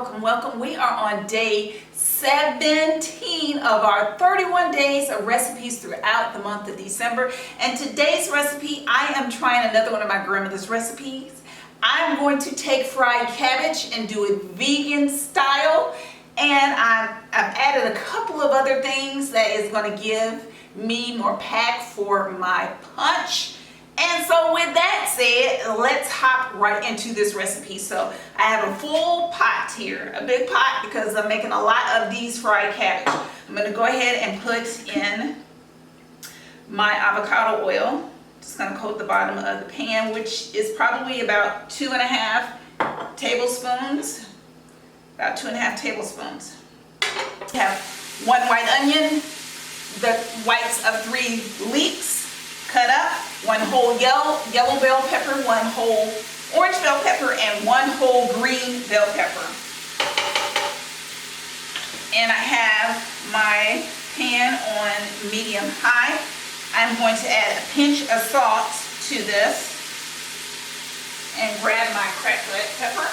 welcome. We are on day 17 of our 31 days of recipes throughout the month of December. And today's recipe, I am trying another one of my grandmother's recipes. I'm going to take fried cabbage and do it vegan style. And I've added a couple of other things that is going to give me more pack for my punch. And so with that said, let's hop right into this recipe. So I have a full pot here, a big pot, because I'm making a lot of these fried cabbage. I'm going to go ahead and put in my avocado oil. Just going to coat the bottom of the pan, which is probably about 2.5 tablespoons. About 2.5 tablespoons. I have 1 white onion, the whites of 3 leeks cut up, 1 whole yellow bell pepper, 1 whole orange bell pepper, and 1 whole green bell pepper. And I have my pan on medium high. I'm going to add a pinch of salt to this and grab my cracked black pepper.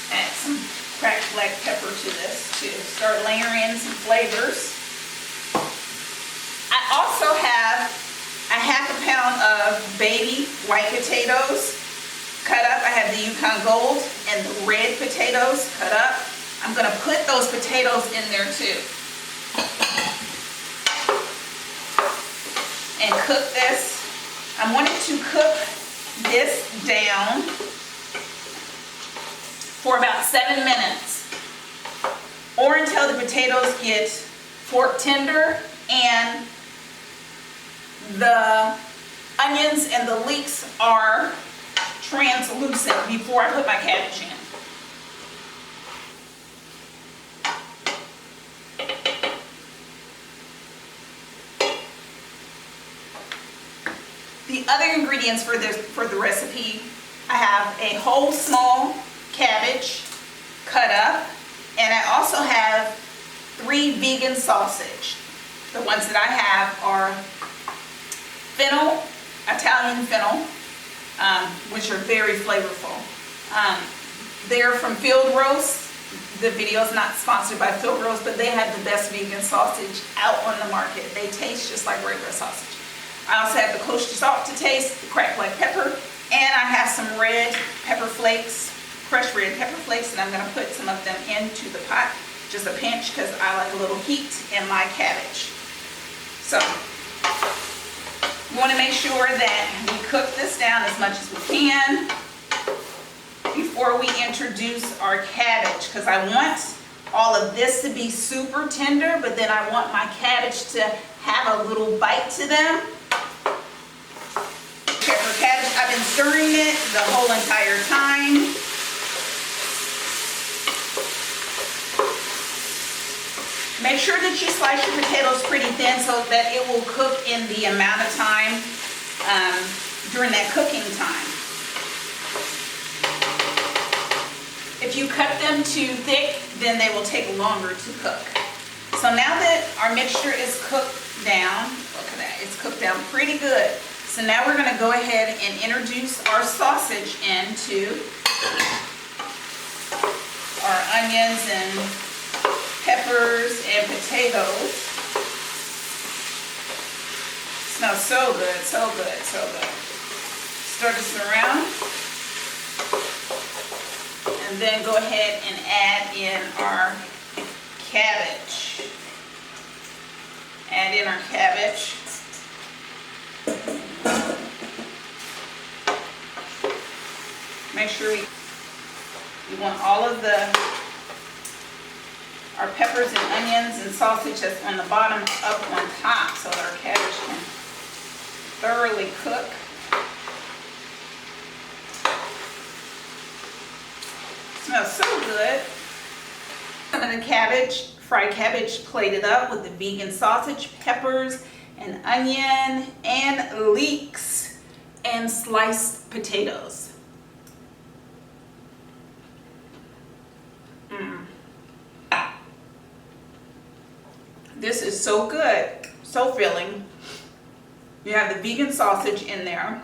Add some cracked black pepper to this to start layering in some flavors. I also have a 1/2 pound of baby white potatoes cut up. I have the Yukon Gold and the red potatoes cut up. I'm going to put those potatoes in there too. And cook this. I wanted to cook this down for about 7 minutes, or until the potatoes get fork tender and the onions and the leeks are translucent before I put my cabbage in. The other ingredients for the recipe, I have a whole small cabbage cut up, and I also have 3 vegan sausage. The ones that I have are fennel, Italian fennel, which are very flavorful. They're from Field Roast. The video is not sponsored by Field Roast, but they have the best vegan sausage out on the market. They taste just like regular sausage. I also have the kosher salt to taste, the cracked black pepper, and I have some red pepper flakes, crushed red pepper flakes, and I'm going to put some of them into the pot, just a pinch, because I like a little heat in my cabbage. So we want to make sure that we cook this down as much as we can before we introduce our cabbage, because I want all of this to be super tender, but then I want my cabbage to have a little bite to them. Pepper cabbage, I've been stirring it the whole entire time. Make sure that you slice your potatoes pretty thin so that it will cook in the amount of time during that cooking time. If you cut them too thick, then they will take longer to cook. So now that our mixture is cooked down, look at that, it's cooked down pretty good. So now we're going to go ahead and introduce our sausage into our onions and peppers and potatoes. Smells so good, so good, so good. Stir this around. And then go ahead and add in our cabbage. Add in our cabbage. Make sure we want all of our peppers and onions and sausage that's on the bottom up on top so that our cabbage can thoroughly cook. Smells so good. Some of the cabbage, fried cabbage, plated up with the vegan sausage, peppers, and onion, and leeks, and sliced potatoes. This is so good, so filling. You have the vegan sausage in there.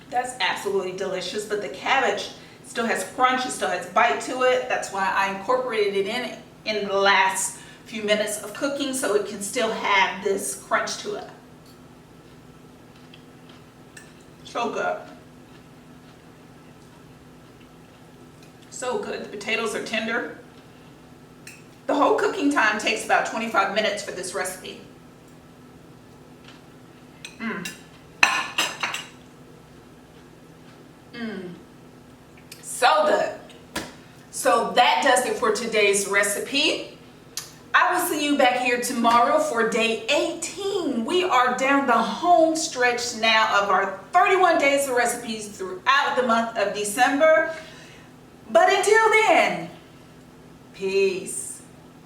That's absolutely delicious, but the cabbage Still has crunch, it still has bite to it. That's why I incorporated it in the last few minutes of cooking, so it can still have this crunch to it. So good. So good. The potatoes are tender. The whole cooking time takes about 25 minutes for this recipe. So good. So that does it for today's recipe. I will see you back here tomorrow for day 18. We are down the home stretch now of our 31 days of recipes throughout the month of December. But until then, peace.